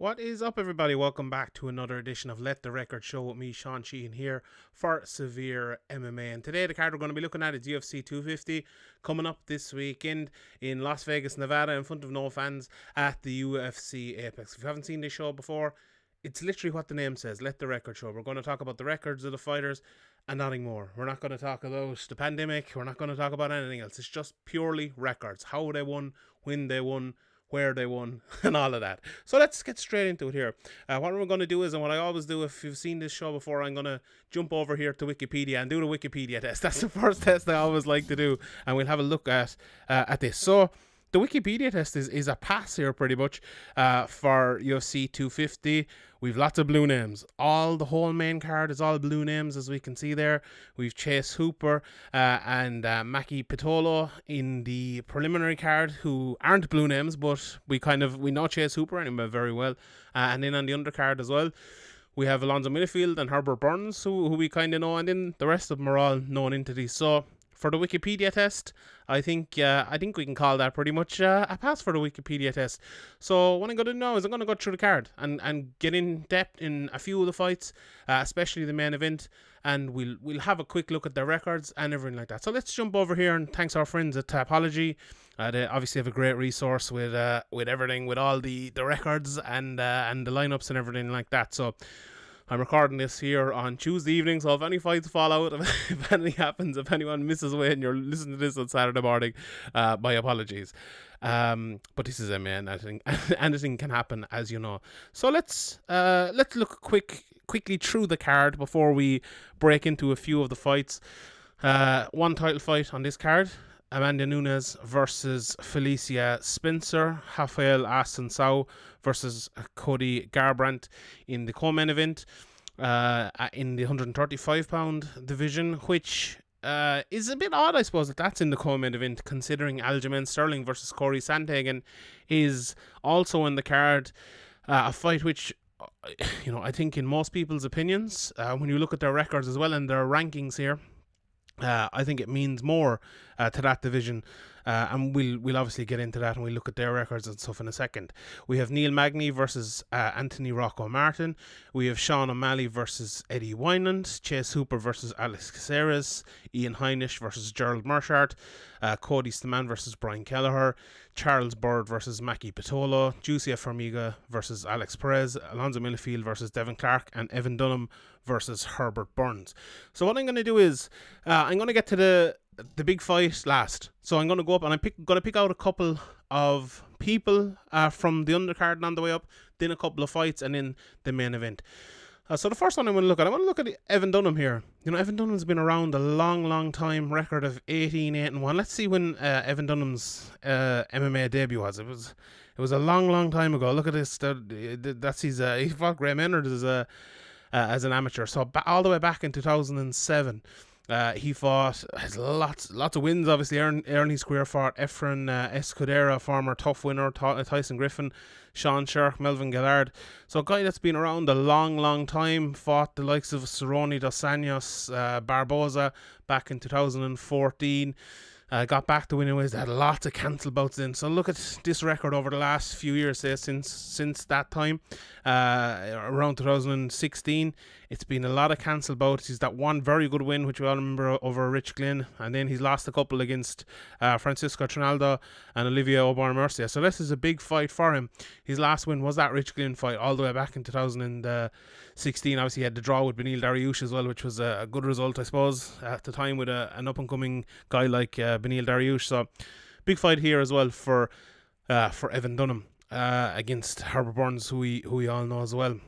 What is up, everybody? Welcome back to another edition of Let the Record Show with me, Sean Sheehan, here for Severe MMA. And today, the card we're going to be looking at is UFC 250, coming up this weekend in Las Vegas, Nevada, in front of no fans at the UFC Apex. If you haven't seen this show before, it's literally what the name says, Let the Record Show. We're going to talk about the records of the fighters and nothing more. We're not going to talk about the pandemic. We're not going to talk about anything else. It's just purely records. How they won, when they won, where they won, and all of that. So let's get straight into it here. What we're going to do is, and what I always do if you've seen this show before, I'm going to jump over here to Wikipedia and do the Wikipedia test. That's the first test I always like to do, and we'll have a look at this. So the Wikipedia test is a pass here pretty much for UFC 250. We've lots of blue names. The whole main card is all blue names, as we can see there. We've Chase Hooper and Maki Pitolo in the preliminary card, who aren't blue names, but we know Chase Hooper anyway very well. And then on the undercard as well, we have Alonso Minnifield and Herbert Burns, who we kind of know, and then the rest of them are all known entities. So for the Wikipedia test, I think we can call that pretty much a pass for the Wikipedia test. So what I'm going to do now is I'm going to go through the card and get in depth in a few of the fights, especially the main event, and we'll have a quick look at their records and everything like that. So let's jump over here, and thanks our friends at Tapology. They obviously have a great resource with everything, with all the records and the lineups and everything like that. So I'm recording this here on Tuesday evening, so if any fights fall out, if anything happens, if anyone misses away and you're listening to this on Saturday morning, my apologies. But this is a man. I think anything can happen, as you know. So let's look quickly through the card before we break into a few of the fights. One title fight on this card: Amanda Nunes versus Felicia Spencer. Rafael Assunção versus Cody Garbrandt in the co-main event in the 135-pound division, which is a bit odd, I suppose, that that's in the co-main event, considering Aljamain Sterling versus Corey Sandhagen is also in the card. A fight which, I think in most people's opinions, when you look at their records as well and their rankings here, I think it means more to that division, and we'll obviously get into that and we'll look at their records and stuff in a second. We have Neil Magny versus Anthony Rocco Martin. We have Sean O'Malley versus Eddie Wineland. Chase Hooper versus Alex Caceres. Ian Heinisch versus Gerald Mershart. Cody Stamann versus Brian Kelleher. Charles Bird versus Maki Pitolo. Juicy Formiga versus Alex Perez. Alonso Minnifield versus Devin Clark. And Evan Dunham versus Herbert Burns. So what I'm going to do is I'm going to get to the big fight last. So I'm going to go up and I'm going to pick out a couple of people from the undercard and on the way up, then a couple of fights, and then the main event. So the first one I want to look at Evan Dunham here. Evan Dunham's been around a long time, record of 18-8-1. Let's see when Evan Dunham's MMA debut was. It was a long time ago. Look at this. He fought Gray Maynard as an amateur. So all the way back in 2007. He fought, has lots of wins, obviously. Earned his career, fought Efren Escudero, former tough winner, Tyson Griffin, Sean Sherk, Melvin Gillard. So a guy that's been around a long time, fought the likes of Cerrone dos Anjos, Barboza back in 2014. Got back to winning ways. They had lots of cancelled bouts in. So look at this record over the last few years, say since that time, around 2016. It's been a lot of cancelled bouts. He's that one very good win, which we all remember, over Rich Glynn, and then he's lost a couple against Francisco Trinaldo and Olivier Aubin-Mercier. So this is a big fight for him. His last win was that Rich Glynn fight all the way back in 2016. Obviously, he had the draw with Beneil Dariush as well, which was a good result, I suppose, at the time, with an up-and-coming guy like Beneil Dariush. So big fight here as well for Evan Dunham against Herbert Burns, who we all know as well.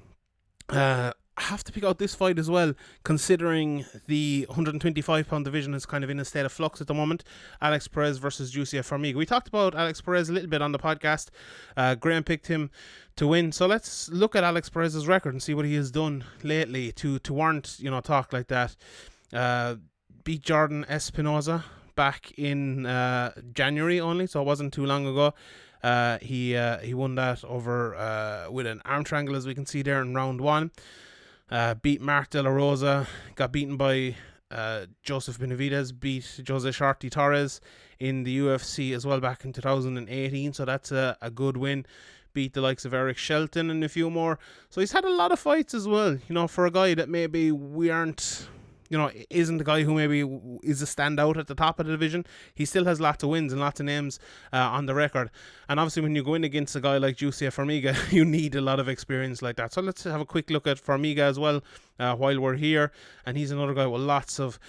I have to pick out this fight as well, considering the 125-pound division is kind of in a state of flux at the moment. Alex Perez versus Juicy Formiga. We talked about Alex Perez a little bit on the podcast. Graham picked him to win. So let's look at Alex Perez's record and see what he has done lately to warrant, talk like that. Beat Jordan Espinoza back in January only, so it wasn't too long ago. He won that over with an arm triangle, as we can see there in round 1. Beat Mark De La Rosa, got beaten by Joseph Benavidez, beat Jose Shorty Torres in the UFC as well back in 2018, so that's a good win. beat the likes of Eric Shelton and a few more. So he's had a lot of fights as well, for a guy that maybe we aren't, isn't the guy who maybe is a standout at the top of the division. He still has lots of wins and lots of names on the record. And obviously when you go in against a guy like Jussier Formiga, you need a lot of experience like that. So let's have a quick look at Formiga as well while we're here. And he's another guy with lots of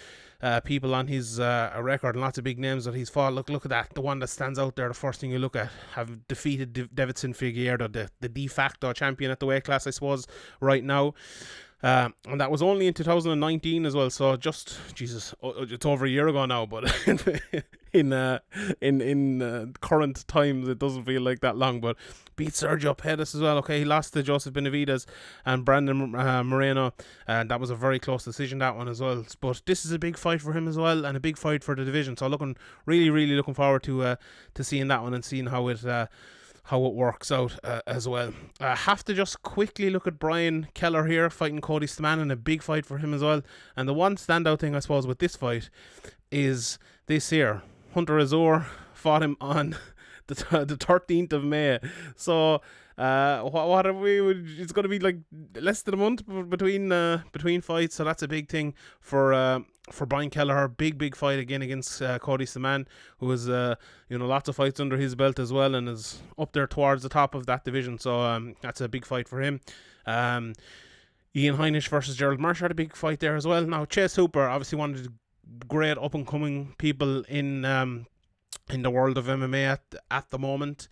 people on his record and lots of big names that he's fought. Look at that. The one that stands out there, the first thing you look at, have defeated Davidson Figueiredo, the de facto champion at the weight class, I suppose, right now. And that was only in 2019 as well, so just it's over a year ago now, but in current times it doesn't feel like that long. But beat Sergio Pettis as well. Okay, he lost to Joseph Benavidez and Brandon Moreno, and that was a very close decision, that one as well. But this is a big fight for him as well, and a big fight for the division, so really looking forward to seeing that one and seeing how it works out as well. I have to just quickly look at Brian Keller here fighting Cody Stamann, and a big fight for him as well. And the one standout thing I suppose with this fight is this here. Hunter Azor fought him on the 13th of May. So what are we? It's going to be like less than a month between fights, so that's a big thing for Brian Keller. Big fight again against Cody Stamann, who has lots of fights under his belt as well, and is up there towards the top of that division. So that's a big fight for him. Ian Heinisch versus Gerald Marsh had a big fight there as well. Now Chase Hooper, obviously one of the great up and coming people in the world of MMA at the moment.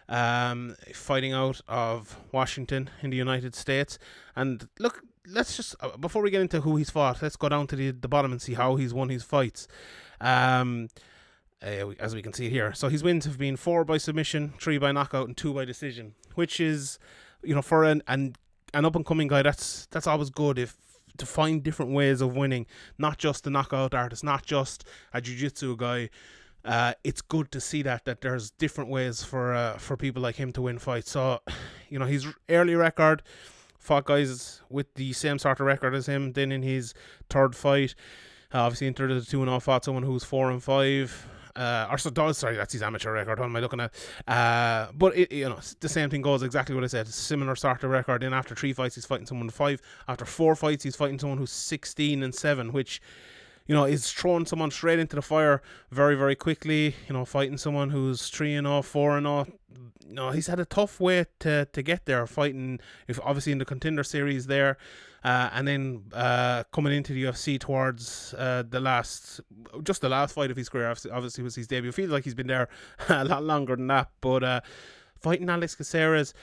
Fighting out of Washington in the United States. And look, let's just, before we get into who he's fought, let's go down to the bottom and see how he's won his fights. As we can see here, so his wins have been 4 by submission, 3 by knockout, and 2 by decision, which is, for an up and coming guy, that's always good, to find different ways of winning, not just the knockout artist, not just a jiu-jitsu guy. It's good to see that there's different ways for people like him to win fights. So, his early record, fought guys with the same sort of record as him. Then in his third fight, obviously entered the 2-0, fought someone who's 4-5. That's his amateur record. What am I looking at? But the same thing goes, exactly what I said. Similar sort of record. Then after 3 fights, he's fighting someone 5. After 4 fights, he's fighting someone who's 16-7, which, is throwing someone straight into the fire very, very quickly. Fighting someone who's 3-0, 4-0. He's had a tough way to get there, fighting, obviously in the Contender Series there, and then coming into the UFC towards the last fight of his career. Obviously was his debut. Feels like he's been there a lot longer than that. But fighting Alex Caceres.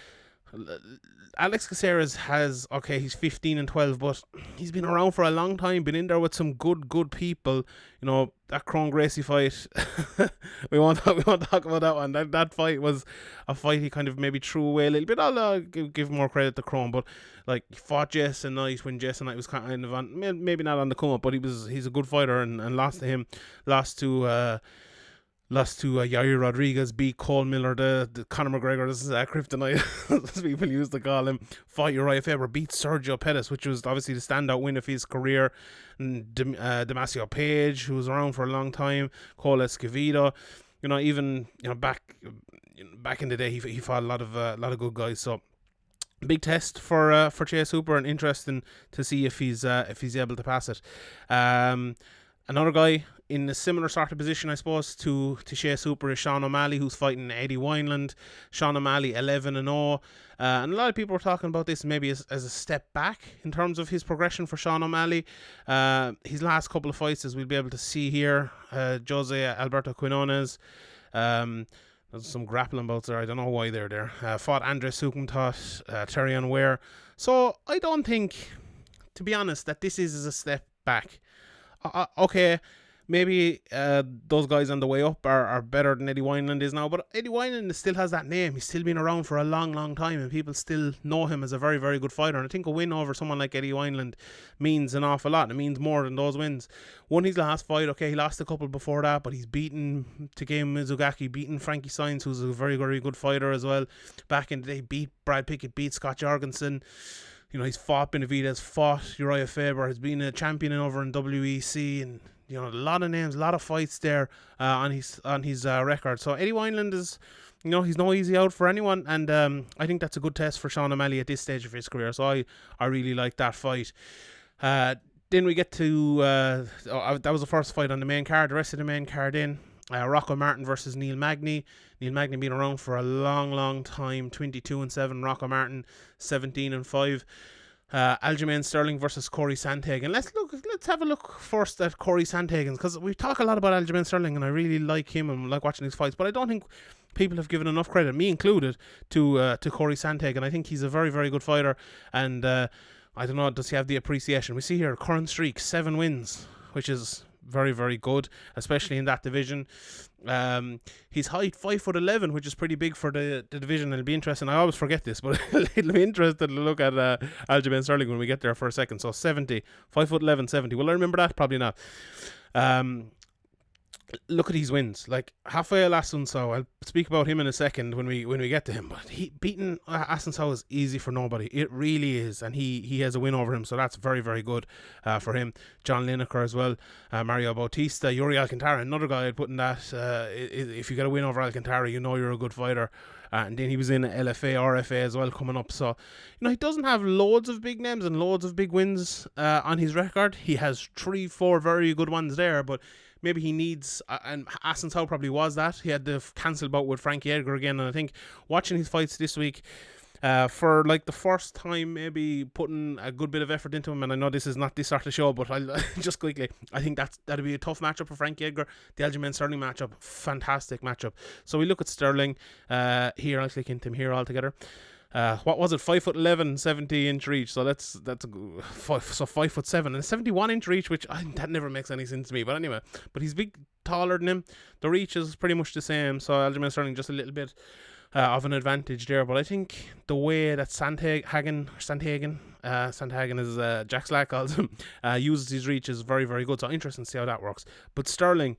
Alex Caceres has, he's 15-12, but he's been around for a long time, been in there with some good people. That Cron Gracie fight, we won't talk about that one. That fight was a fight he kind of maybe threw away a little bit. I'll give more credit to Cron, but like, he fought Jason Knight when Jason Knight was kind of on, maybe not on the come up, but he's a good fighter, and lost to him, lost to Yair Rodriguez, beat Cole Miller, the Conor McGregor, this is kryptonite, as people used to call him. Fought Uriah Faber, beat Sergio Pettis, which was obviously the standout win of his career. And Damasio Page, who was around for a long time, Cole Escovedo, back in the day, he fought a lot of good guys. So big test for Chase Hooper, and interesting to see if he's able to pass it. Another guy in a similar sort of position, I suppose, to Chase Hooper is Sean O'Malley, who's fighting Eddie Wineland. Sean O'Malley 11-0, and a lot of people are talking about this maybe as a step back in terms of his progression for Sean O'Malley. His last couple of fights, as we'll be able to see here, Jose Alberto Quinones, there's some grappling bouts there, I don't know why they're there, fought Andres Sukumtot, Terrion Ware. So I don't think, to be honest, that this is a step back. Okay, maybe those guys on the way up are better than Eddie Wineland is now, but Eddie Wineland still has that name. He's still been around for a long time, and people still know him as a very, very good fighter. And I think a win over someone like Eddie Wineland means an awful lot. It means more than those wins. Won his last fight, he lost a couple before that, but he's beaten Takeo Mizugaki, beaten Frankie Saenz, who's a very, very good fighter as well. Back in the day, beat Brad Pickett, beat Scott Jorgensen. He's fought Benavidez, fought Uriah Faber, has been a champion over in WEC, and a lot of names, a lot of fights there on his record. So Eddie Wineland is he's no easy out for anyone, and I think that's a good test for Sean O'Malley at this stage of his career. So I really like that fight. Then we get to that was the first fight on the main card. The rest of the main card Rocco Martin versus Neil Magny. Neil Magny been around for a long time. 22-7. Rocco Martin 17-5. Aljamain Sterling versus Corey Sandhagen. Let's have a look first at Corey Sandhagen, because we talk a lot about Aljamain Sterling, and I really like him and like watching his fights, but I don't think people have given enough credit, me included, to Corey Sandhagen. I think he's a very good fighter, and I don't know, does he have the appreciation? We see here current streak 7 wins, which is very good, especially in that division. His height 5'11", which is pretty big for the division. It'll be interesting. I always forget this, but it'll be interesting to look at Aljamain Sterling when we get there for a second. So 5'11", 70. Will I remember that? Probably not. Look at his wins. Like Rafael Assunção, I'll speak about him in a second when we get to him. But beating Assunção is easy for nobody. It really is, and he has a win over him, so that's very good for him. John Lineker as well, Mario Bautista, Yuri Alcantara, another guy I'd put in that. If you get a win over Alcantara, you know you're a good fighter. And then he was in LFA, RFA as well coming up. So, he doesn't have loads of big names and loads of big wins on his record. He has 3-4 very good ones there, but maybe he needs, and Assunção probably was that. He had the cancel bout with Frankie Edgar again, and I think watching his fights this week, for like the first time, maybe putting a good bit of effort into him. And I know this is not this sort of show, but I'll just quickly, I think that'll be a tough matchup for Frankie Edgar. The Aljamain Sterling matchup, fantastic matchup. So we look at Sterling here. I'll click into him here altogether. What was it? 5'11", 70-inch reach. So that's 5'7" and 71-inch reach, which that never makes any sense to me. But anyway, but he's big, taller than him. The reach is pretty much the same. So Aljamain Sterling just a little bit of an advantage there. But I think the way that Sandhagen is Jack Slack calls him, uses his reach is very good. So interesting to see how that works. But Sterling,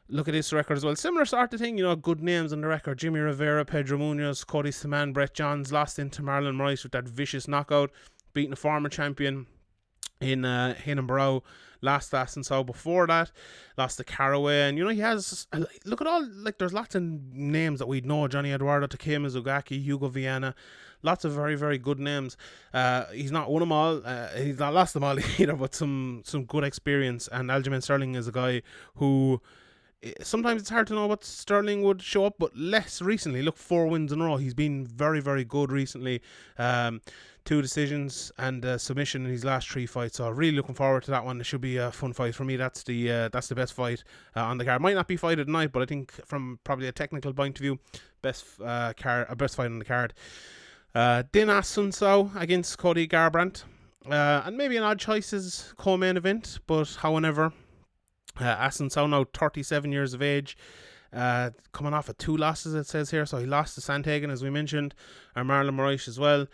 look at his record as well. Similar sort of thing, good names on the record. Jimmy Rivera, Pedro Munoz, Cody Saman, Brett Johns. Lost into Marlon Moraes with that vicious knockout. Beating a former champion in Hayden Barrow. Lost to Assunção before that. Lost to Caraway. And, he has, look at all, there's lots of names that we'd know. Johnny Eduardo, Takema Zugaki, Hugo Viana. Lots of very good names. He's not won them all. He's not lost them all either, but some good experience. And Aljamain Sterling is a guy who, sometimes it's hard to know what Sterling would show up, but less recently. Look, 4 wins in a row. He's been very good recently. 2 decisions and submission in his last 3 fights. So really looking forward to that one. It should be a fun fight for me. That's the best fight on the card. Might not be fight of the night, but I think from probably a technical point of view, best fight on the card. Then Assunção against Cody Garbrandt, and maybe an odd choices co-main event, but however. Assunção now 37 years of age, coming off of 2 losses, it says here. So he lost to Sandhagen, as we mentioned, and Marlon Moraes as well.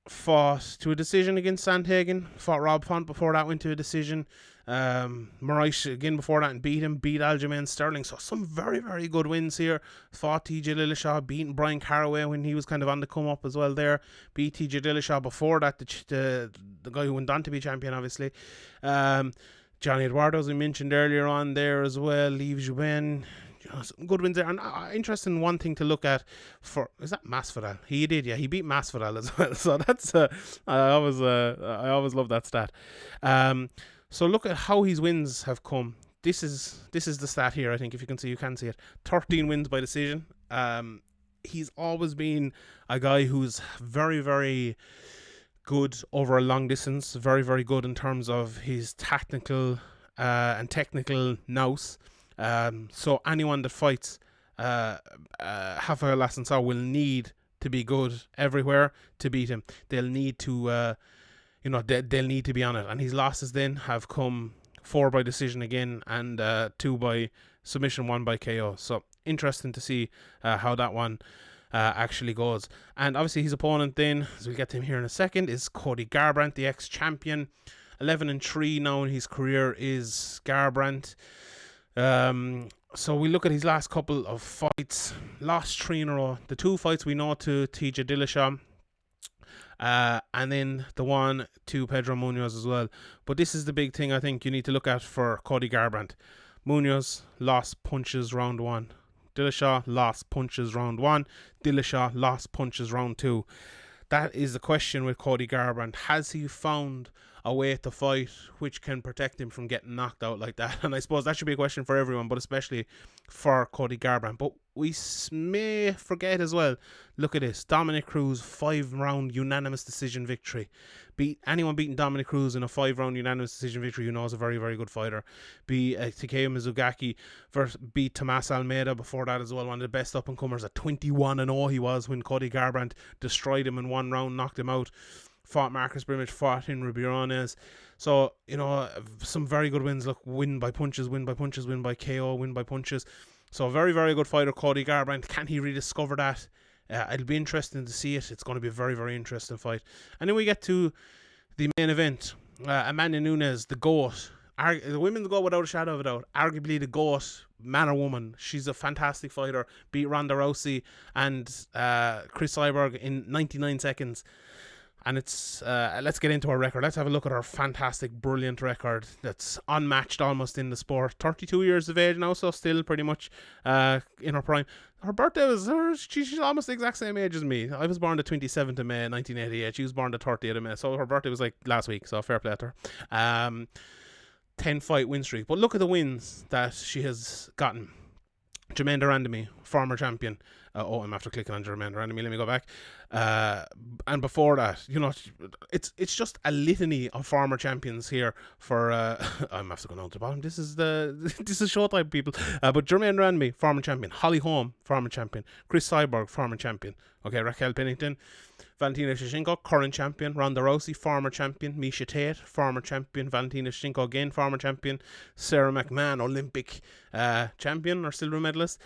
Fought to a decision against Sandhagen, fought Rob Font before that, went to a decision. Moraes again before that and beat Aljamain Sterling. So some very good wins here. Fought TJ Dillashaw, beating Brian Caraway when he was kind of on the come up as well there. Beat TJ Dillashaw before that, the guy who went on to be champion, obviously. Johnny Eduardo, as we mentioned earlier on there as well. Yves Joubin, some good wins there. And interesting one thing to look at is that Masvidal? He did, yeah. He beat Masvidal as well. So that's I always love that stat. So look at how his wins have come. This is the stat here. I think if you can see it. 13 wins by decision. He's always been a guy who's very good over a long distance, very good in terms of his tactical and technical nous. So anyone that fights Rafael Assunção will need to be good everywhere to beat him. They'll need to they'll need to be on it. And his losses then have come 4 by decision again, and 2 by submission, 1 by KO. So interesting to see how that one actually goes. And obviously his opponent then, as we'll get to him here in a second, is Cody Garbrandt, the ex-champion. 11-3 now in his career is Garbrandt. So we look at his last couple of fights. Lost 3 in a row. The 2 fights we know to TJ Dillashaw, and then the one to Pedro Munoz as well. But this is the big thing I think you need to look at for Cody Garbrandt. Munoz lost punches round 1. Dillashaw lost punches round 1. Dillashaw lost punches round 2. That is the question with Cody Garbrandt. Has he found a way to fight which can protect him from getting knocked out like that? And I suppose that should be a question for everyone, but especially for Cody Garbrandt. But we may forget as well, look at this, Dominic Cruz 5-round unanimous decision victory. Anyone beating Dominic Cruz in a 5-round unanimous decision victory, you know, is a very, very good fighter. Takeo Mizugaki beat Tomas Almeida before that as well, one of the best up-and-comers at 21-0 he was when Cody Garbrandt destroyed him in 1 round, knocked him out. Fought Marcus Brimage, fought Henry Briones. So, you know, some very good wins. Look, win by punches, win by punches, win by KO, win by punches. So, a very, very good fighter, Cody Garbrandt. Can he rediscover that? It'll be interesting to see it. It's going to be a very, very interesting fight. And then we get to the main event. Amanda Nunes, the GOAT. The women's GOAT without a shadow of a doubt. Arguably the GOAT, man or woman. She's a fantastic fighter. Beat Ronda Rousey and Chris Cyborg in 99 seconds. And it's let's get into her record. Let's have a look at her fantastic, brilliant record that's unmatched almost in the sport. 32 years of age now, so still pretty much in her prime. Her birthday was she's almost the exact same age as me. I was born the 27th of May 1988. She was born the 30th of May, so her birthday was like last week, so fair play to her. 10 fight win streak. But look at the wins that she has gotten. Jermaine Durandamy, former champion. I'm after clicking on Jermaine Durandamy. Let me go back. And before that, you know, it's just a litany of former champions here. For I'm after going on to the bottom. This is Showtime, people. But Jermaine Durandamy, former champion. Holly Holm, former champion. Chris Cyborg, former champion. Okay, Raquel Pennington, Valentina Shevchenko, current champion. Ronda Rousey, former champion. Miesha Tate, former champion. Valentina Shevchenko, again former champion. Sarah McMahon, Olympic champion or silver medalist.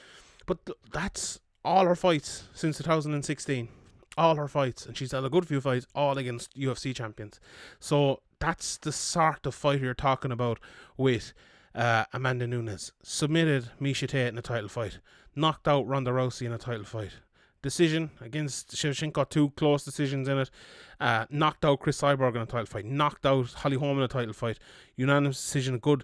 But that's all her fights since 2016. All her fights. And she's had a good few fights, all against UFC champions. So that's the sort of fighter you're talking about with Amanda Nunes. Submitted Miesha Tate in a title fight. Knocked out Ronda Rousey in a title fight. Decision against Shevchenko, 2 close decisions in it. Knocked out Chris Cyborg in a title fight. Knocked out Holly Holm in a title fight. Unanimous decision, a good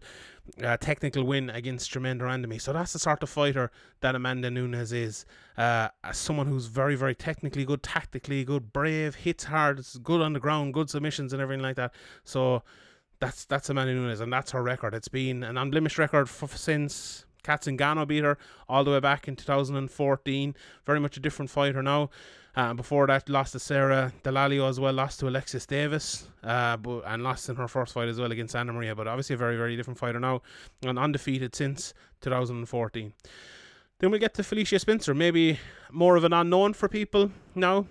technical win against Jermaine Durandamy. So that's the sort of fighter that Amanda Nunes is. As someone who's very, very technically good, tactically good, brave, hits hard, is good on the ground, good submissions and everything like that. So that's Amanda Nunes, and that's her record. It's been an unblemished record since Kat Zingano beat her all the way back in 2014. Very much a different fighter now. Before that, lost to Sarah Delalio as well, lost to Alexis Davis, and lost in her first fight as well against Anna Maria. But obviously a very, very different fighter now, and undefeated since 2014. Then we get to Felicia Spencer, maybe more of an unknown for people now.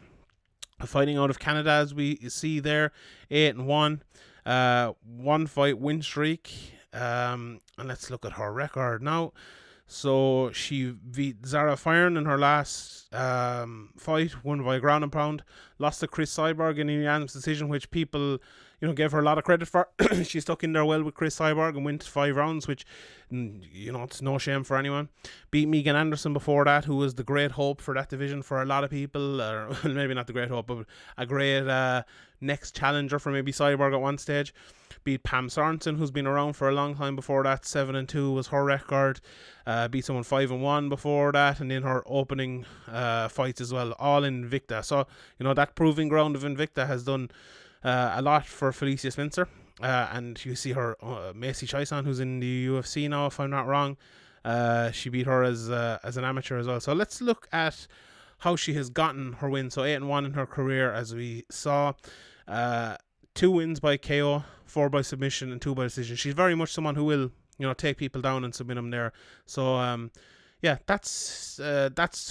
Fighting out of Canada, as we see there, 8-1, 1 fight win streak. And let's look at her record now. So she beat Zara Fyrn in her last fight, won by ground and pound. Lost to Chris Cyborg in a unanimous decision, which people, you know, gave her a lot of credit for. She stuck in there well with Chris Cyborg and went 5 rounds, which, you know, it's no shame for anyone. Beat Megan Anderson before that, who was the great hope for that division for a lot of people, or maybe not the great hope, but a great next challenger for maybe Cyborg at one stage. Beat Pam Sorensen, who's been around for a long time before that. 7-2 was her record. Beat someone 5-1 before that, and in her opening fights as well, all in Invicta. So, you know, that proving ground of Invicta has done a lot for Felicia Spencer. And you see her, Macy Chiasson, who's in the UFC now, if I'm not wrong. She beat her as an amateur as well. So let's look at how she has gotten her win. So 8-1 in her career, as we saw. 2 wins by KO, 4 by submission, and 2 by decision. She's very much someone who will, you know, take people down and submit them there. So, yeah, that's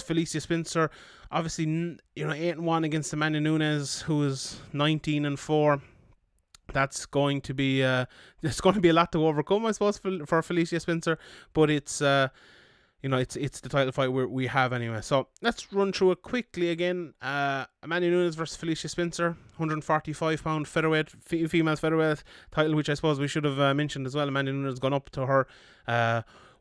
Felicia Spencer. Obviously, you know, 8-1 against Amanda Nunes, who is 19-4. That's going to be it's going to be a lot to overcome, I suppose, for Felicia Spencer. But it's you know, it's the title fight we have anyway. So let's run through it quickly again. Amanda Nunes versus Felicia Spencer, 145-pound featherweight, female featherweight title, which I suppose we should have mentioned as well. Amanda Nunes has gone up to her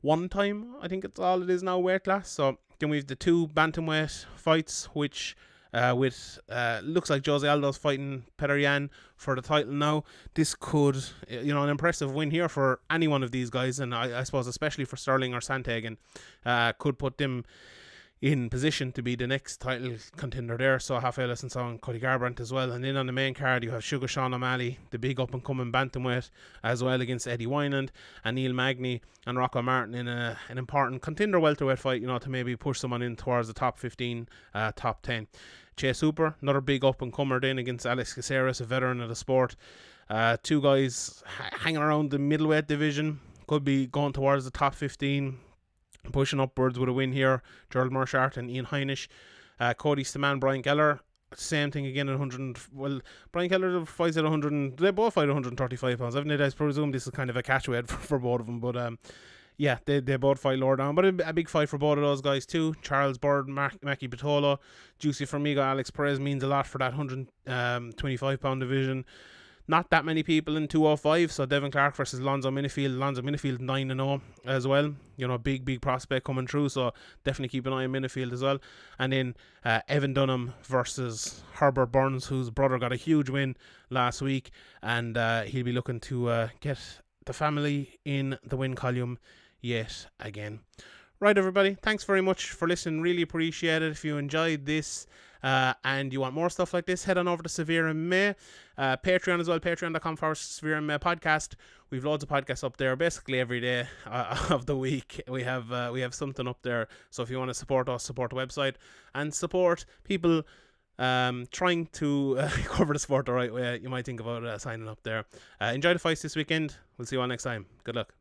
1 time, I think it's all it is now, weight class. So then we have the 2 bantamweight fights, which with looks like Jose Aldo's fighting Petr Yan for the title now. This could, an impressive win here for any one of these guys, and I suppose especially for Sterling or Sandhagen, could put them in position to be the next title contender there. So Rafael Assunção and Cody Garbrandt as well. And then on the main card you have Sugar Sean O'Malley, the big up and coming bantamweight, as well against Eddie Wineland and Neil Magny and Rocco Martin in an important contender welterweight fight, to maybe push someone in towards the top 15, top 10. Chase Hooper, another big up and comer then against Alex Caceres, a veteran of the sport. Two guys hanging around the middleweight division, could be going towards the top 15, pushing upwards with a win here. Gerald Mershart and Ian Heinisch. Cody Stamann, Brian Keller, same thing again at 100. Well, Brian Keller fights at 100. They both fight at 135 pounds, haven't they? I presume this is kind of a catch weight for both of them. But they both fight lower down. But a big fight for both of those guys too. Charles Bird, Maki Pitolo, Juicy Formiga, Alex Perez means a lot for that 125 pound division. Not that many people in 205, so Devin Clark versus Alonso Minnifield. Alonso Minnifield 9-0 as well. Big prospect coming through, so definitely keep an eye on Minnifield as well. And then Evan Dunham versus Herbert Burns, whose brother got a huge win last week, and he'll be looking to get the family in the win column yet again. Right, everybody, thanks very much for listening. Really appreciate it. If you enjoyed this and you want more stuff like this, head on over to SevereMMA, Patreon as well, patreon.com/SevereMMA podcast. We've loads of podcasts up there basically every day of the week. We have something up there, so if you want to support us, support the website and support people trying to cover the sport the right way, you might think about signing up there. Enjoy the fights this weekend. We'll see you all next time. Good luck.